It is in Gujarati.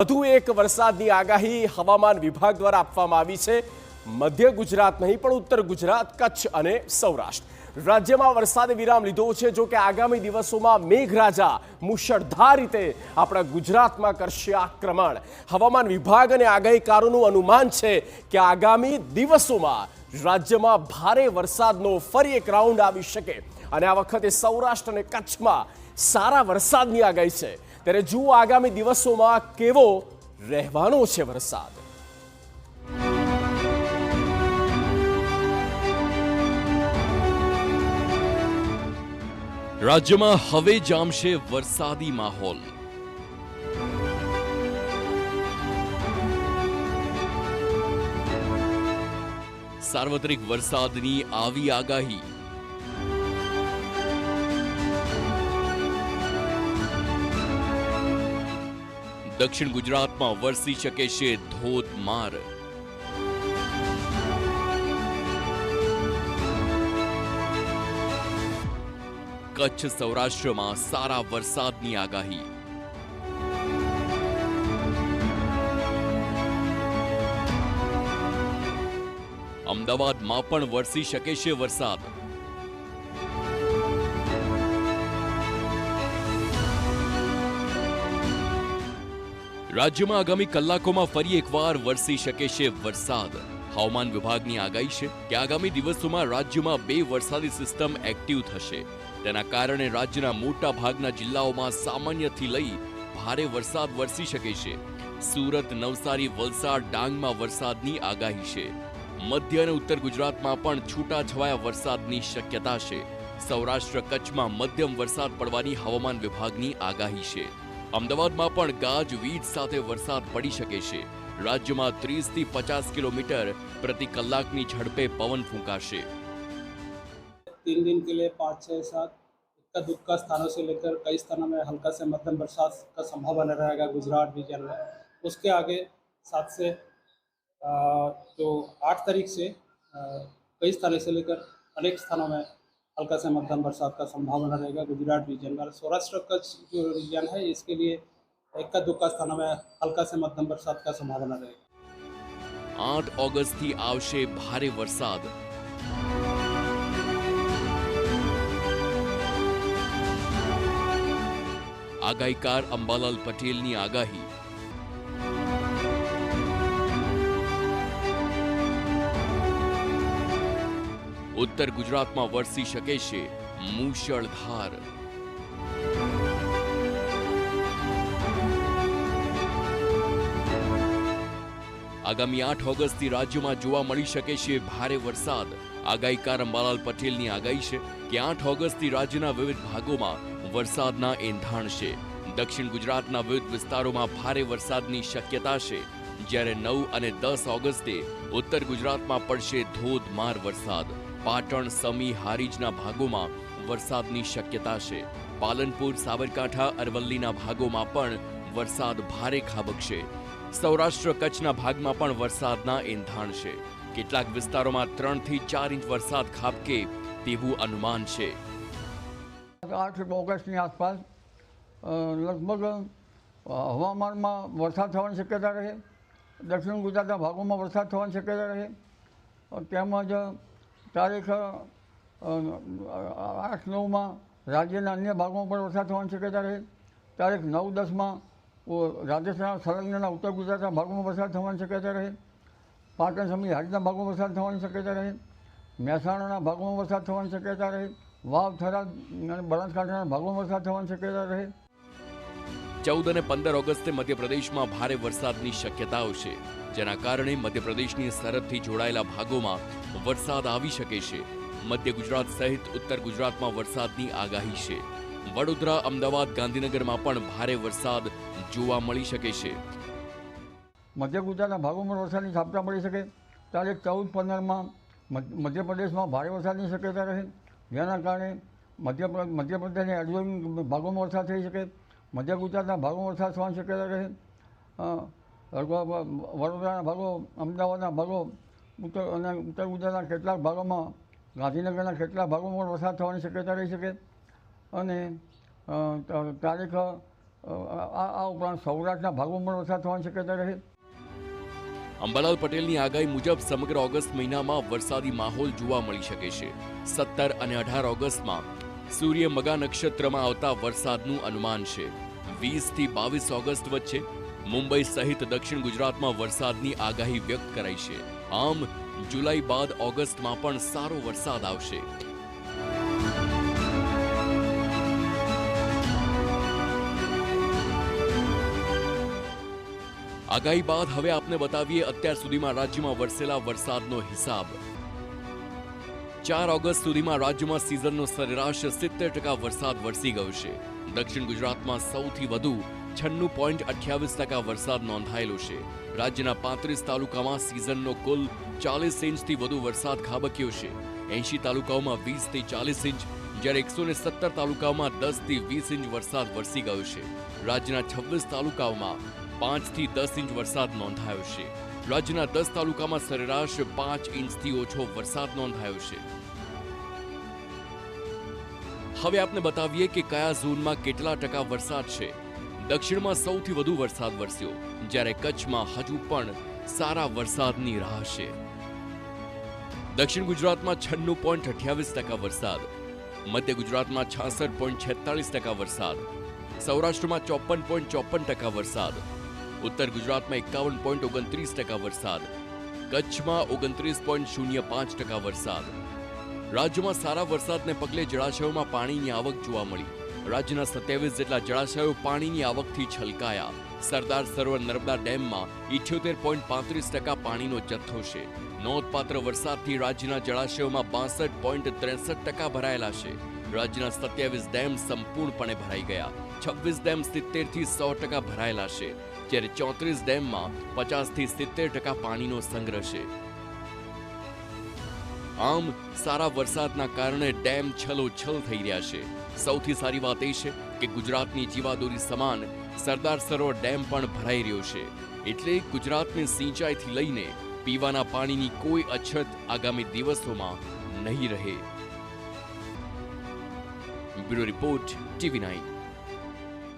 વધુ એક વરસાદની આગાહી હવામાન વિભાગ દ્વારા આપવામાં આવી છે। મધ્ય ગુજરાત નહીં પણ ઉત્તર ગુજરાત, કચ્છ અને સૌરાષ્ટ્ર રાજ્યમાં વરસાદે વિરામ લીધો છે। જો કે આગામી દિવસોમાં મેઘરાજા મુશળધાર રીતે આપણા ગુજરાતમાં કરશે આક્રમણ। હવામાન વિભાગ અને આગાહીકારોનું અનુમાન છે કે આગામી દિવસોમાં રાજ્યમાં ભારે વરસાદનો ફરી એક રાઉન્ડ આવી શકે અને આ વખતે સૌરાષ્ટ્ર અને કચ્છમાં સારા વરસાદની આગાહી છે। ત્યારે જુઓ આગામી દિવસોમાં કેવો રહેવાનો છે વરસાદ। રાજ્યમાં હવે જામશે વરસાદી માહોલ। સાર્વત્રિક વરસાદની આવી આગાહી। દક્ષિણ ગુજરાતમાં વરસી શકે છે ધોધમાર। કચ્છ સૌરાષ્ટ્રમાં સારા વરસાદની આગાહી। અમદાવાદમાં પણ વરસી શકે છે વરસાદ। રાજ્યમાં આગામી કલાકોમાં ફરી એકવાર વરસી શકે છે વરસાદ। હવામાન વિભાગની આગાહી છે કે આગામી દિવસોમાં રાજ્યમાં બે વરસાદી સિસ્ટમ એક્ટિવ થશે। તેના કારણે રાજ્યના મોટા ભાગના જિલ્લાઓમાં સામાન્યથી લઈ ભારે વરસાદ વરસી શકે છે। સુરત, નવસારી, વલસાડ, ડાંગમાં વરસાદની આગાહી છે। મધ્ય અને ઉત્તર ગુજરાતમાં પણ છૂટાછવાયા વરસાદની શક્યતા છે। સૌરાષ્ટ્ર, કચ્છમાં મધ્યમ વરસાદ પડવાની હવામાન વિભાગની આગાહી છે। અમદાવાદમાં પણ ગાજવીજ સાથે વરસાદ પડી શકે છે। રાજ્યમાં 30 થી 50 કિલોમીટર પ્રતિ કલાકની ઝડપે પવન ફૂંકાશે। 3 दिन के लिए 5, 6, 7 इक्का दुक्का स्थानों से लेकर कई स्थानों में हल्का से मध्यम बरसात का संभव बना रहेगा गुजरात रीजन में। उसके आगे 7 से जो 8 तारीख से कई स्थानों से लेकर अनेक स्थानों में हल्का से मध्यम बरसात का संभावना रहेगा गुजरात रीजन में। सौराष्ट्र कच्छ जो रीजन है इसके लिए इक्का दुक्का स्थानों में हल्का से मध्यम बरसात का संभावना रहेगा। 8 ઓગસ્ટથી આવશે ભારે વરસાદ। આગાહીકાર અંબાલાલ પટેલની આગાહી। ઉત્તર ગુજરાતમાં વરસી શકે છે મૂશળધાર। આગામી 8 ઓગસ્ટથી રાજ્યમાં જોવા મળી શકે છે ભારે વરસાદ। આગાહીકાર અંબાલાલ પટેલની આગાહી છે કે 8 ઓગસ્ટથી રાજ્યના વિવિધ ભાગોમાં વરસાદના એંધાણ છે। દક્ષિણ ગુજરાતના વિવિધ વિસ્તારોમાં ભારે વરસાદની શક્યતા છે, જ્યારે 9 અને 10 ઓગસ્ટે ઉત્તર ગુજરાતમાં પડશે ધોધમાર વરસાદ। પાટણ, સમી, હારીજના ભાગોમાં વરસાદની શક્યતા છે। પાલનપુર, સાબરકાંઠા, અરવલ્લીના ભાગોમાં પણ વરસાદ ભારે ખાબકશે। સૌરાષ્ટ્ર, કચ્છના ભાગમાં પણ વરસાદના એંધાણ છે। કેટલાક વિસ્તારોમાં 3 થી 4 ઇંચ વરસાદ ખાબકે તેવું અનુમાન છે। 8 ઓગસ્ટની આસપાસ લગભગ હવામાનમાં વરસાદ થવાની શક્યતા રહે। દક્ષિણ ગુજરાતના ભાગોમાં વરસાદ થવાની શક્યતા રહે। તેમજ તારીખ 8-9માં રાજ્યના અન્ય ભાગોમાં પણ વરસાદ થવાની શક્યતા રહે। તારીખ 9-10માં રાજસ્થાન સંલગ્નના ઉત્તર ગુજરાતના ભાગોમાં વરસાદ થવાની શક્યતા રહે। પાટણ, સમી, હારીજના ભાગોમાં વરસાદ થવાની શક્યતા રહે। મહેસાણાના ભાગોમાં વરસાદ થવાની શક્યતા રહે। વાવ, થરાદ અને બનાસકાંઠાના ભાગોમાં વરસાદ થવાની શક્યતા રહે। 14 અને 15 ઓગસ્ટે મધ્યપ્રદેશમાં ભારે વરસાદની શક્યતાઓ છે, જેના કારણે મધ્યપ્રદેશની સરહદથી જોડાયેલા ભાગોમાં વરસાદ આવી શકે છે। મધ્ય ગુજરાત સહિત ઉત્તર ગુજરાતમાં વરસાદની આગાહી છે। વડોદરા, અમદાવાદ, ગાંધીનગરમાં પણ ભારે વરસાદ જોવા મળી શકે છે। મધ્ય ગુજરાતના ભાગોમાં વરસાદની ઝાપટા મળી શકે। તારીખ 14-15માં મધ્યપ્રદેશમાં ભારે વરસાદની શક્યતા રહે, જેના કારણે મધ્યપ્રદેશના એડજોઇનિંગ ભાગોમાં વરસાદ થઈ શકે। મધ્ય ગુજરાતના ભાગોમાં વરસાદ થવાની શક્યતા રહે। વડોદરાના ભાગો, અમદાવાદના ભાગો, ઉત્તર ગુજરાતના કેટલાક ભાગોમાં, ગાંધીનગરના કેટલાક ભાગોમાં વરસાદ થવાની શક્યતા રહી શકે। અને તારીખ આ ઉપરાંત સૌરાષ્ટ્રના ભાગોમાં પણ વરસાદ થવાની શક્યતા રહે. અંબાલાલ પટેલની આગાહી મુજબ સમગ્ર ઓગસ્ટ મહિનામાં વરસાદી માહોલ જોવા મળી શકે છે. 17 અને 18 ઓગસ્ટમાં સૂર્ય મગા નક્ષત્રમાં આવતા વરસાદનું અનુમાન છે. 20 થી 22 ઓગસ્ટ વચ્ચે મુંબઈ સહિત દક્ષિણ ગુજરાતમાં વરસાદની આગાહી વ્યક્ત કરાઈ છે. આમ જુલાઈ બાદ ઓગસ્ટમાં પણ સારો વરસાદ આવશે. આગાહી બાદ હવે આપને બતાવીએ અત્યાર સુધીમાં રાજ્યમાં વરસેલા વરસાદનો હિસાબ. 4 ઓગસ્ટ સુધીમાં રાજ્યમાં સિઝનનો સરેરાશ 70% વરસાદ વરસી ગયો છે. દક્ષિણ ગુજરાતમાં સૌથી વધુ 96.28% વરસાદ નોંધાયેલો છે. રાજ્યના 35 તાલુકામાં સિઝનનો કુલ 40 ઇંચથી વધુ વરસાદ ખાબક્યો છે. 80 તાલુકાઓમાં 20 થી 40 ઇંચ, જ્યારે 117 તાલુકાઓમાં 10 થી 20 ઇંચ વરસાદ વરસી ગયો છે. રાજ્યના 26 તાલુકાઓમાં 5 થી 10 ઇંચ વરસાદ નોંધાયો છે. રાજ્યના 10 તાલુકામાં સરેરાશ 5 ઇંચથી ઓછો વરસાદ નોંધાયો છે. હવે આપને બતાવીએ કે કયા ઝોનમાં કેટલા ટકા વરસાદ છે. દક્ષિણમાં સૌથી વધુ વરસાદ વરસ્યો, જ્યારે કચ્છમાં હજુ પણ સારા વરસાદની રાહ છે. દક્ષિણ ગુજરાતમાં 96.28% વરસાદ, મધ્ય ગુજરાતમાં 66.46% વરસાદ, સૌરાષ્ટ્રમાં 54.54% વરસાદ, ઉત્તર ગુજરાતમાં 51.29% વરસાદ, કચ્છમાં 29.05% વરસાદ. રાજ્યમાં સારા વરસાદને પગલે જળાશયોમાં પાણીની આવક જોવા મળી. રાજ્યના 27 જેટલા જળાશયો પાણીની આવકથી છલકાયા. સરદાર સરોવર નર્મદા ડેમમાં 78.35% પાણીનો જથ્થો છે. નોંધપાત્ર વરસાદથી રાજ્યના જળાશયોમાં 62.63% ભરાયેલા છે. રાજ્યના 27 ડેમ સંપૂર્ણપણે ભરાઈ ગયા. 26 ડેમ 70 થી 100% ભરાયેલા છે, જ્યારે 34 ડેમમાં 50 થી 70% પાણીનો સંગ્રહ છે. આમ સારા વરસાદના કારણે ડેમ છલોછલ થઈ રહ્યા છે. સૌથી સારી વાત એ છે કે ગુજરાતની જીવાદોરી સમાન સરદાર સરોવર ડેમ પણ ભરાઈ રહ્યો છે. એટલે ગુજરાતની સિંચાઈથી લઈને પીવાના પાણીની કોઈ અછત આગામી દિવસોમાં નહીં રહે. Bureau report, TV9.